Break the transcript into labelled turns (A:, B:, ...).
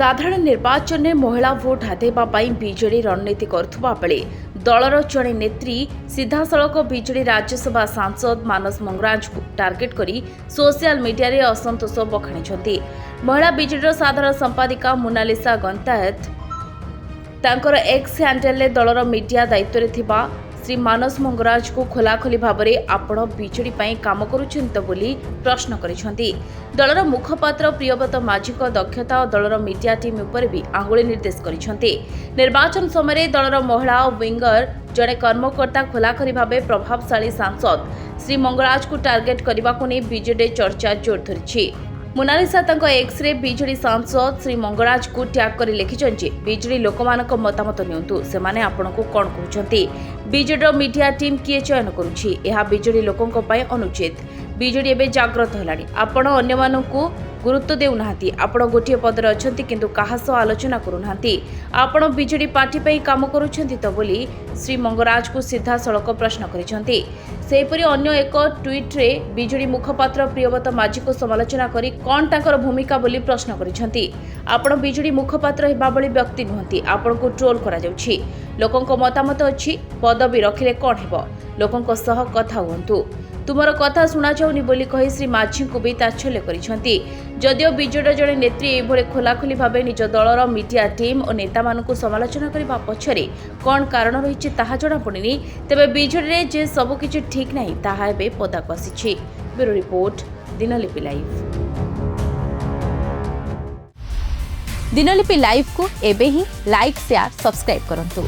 A: साधारण निर्वाचन में महिला भोट हातेबा बीजेडी रणनीति करुवा बेले दलर जड़े नेत्री सीधासलख बीजेडी राज्यसभा सांसद मानस मंगराज को टार्गेट करी सोशल मीडिया रे असंतोष बखाणी। महिला बीजेडी साधारण संपादिका मोनालिसा गंतायत तांकर एक्स हैंडल दलर मीडिया दायित्व थिबा श्री मानस मंगराज को खोलाखोली भाव में आपण बीजेडी काम करुछंत बोली प्रश्न करिसेंती। दलर मुखपात्र प्रियव्रत माझी दक्षता और दलर मीडिया टीम उपर भी आंगुली निर्देश करिसेंती। निर्वाचन समय दलर महिला विंगर जड़े कर्मकर्ता खोलाखोली भाव प्रभावशाली सांसद श्री मंगराज को टार्गेट करने को नहीं बीजेडी चर्चा जोर धरी। मोनालिसा तांको एक्स रे बीजेडी सांसद श्री मंगराज को टैग कर लिखिछन जे बीजेडी लोकमानक मतामत नियंतु सेमाने आपनको कोन कहउछंती। बीजेडी मीडिया टीम किए चयन करूछि एहा बीजेडी लोकंक पय अनुचित। बीजेडी एबे जागृत हेलानी। आपण अन्य मानकु गुरुत्व देउ नाहांती। आपण गोटिए पदर अछंती किंतु काहास आलोचना करू नाहांती। आपण बीजेडी पार्टी पय काम करूछंती तो बोली श्री मंगराज को सीधा सड़क प्रश्न करिसेंती। सेहीपरि अन्य एक ट्वीट रे बीजेडी मुखपात्र प्रियव्रत माझी को समालोचना करी कोन ताकर भूमिका बोली प्रश्न करिसेंती। आपण बीजेडी मुखपात्र हेबा बळी व्यक्ति नुहंती। आपण को ट्रोल करा जाउछि। लोकंक मतामत अछि पदवी रखिले कोन हेबो। लोकंक सह कथा हुंतु। तुमर कथा शुणा जाउनी बोली कही श्री माझी को भी ताच्छल्य करिसेंती। जदिओ बीजेडी जड़े नेत्री एभले खोलाखोली भावे निज दलर मीडिया टीम और नेता मानकु समालोचना करबा पछरे कोन कारण रहिछि ताहा जणा पड़िनी। तेबे बीजेडी रे जे सब किछि ठीक नाही ताहा एबे पदाक आसिछि। Bureau report Dinalipi live. Dinalipi live को एबे ही लाइक शेयर सब्सक्राइब करंतु।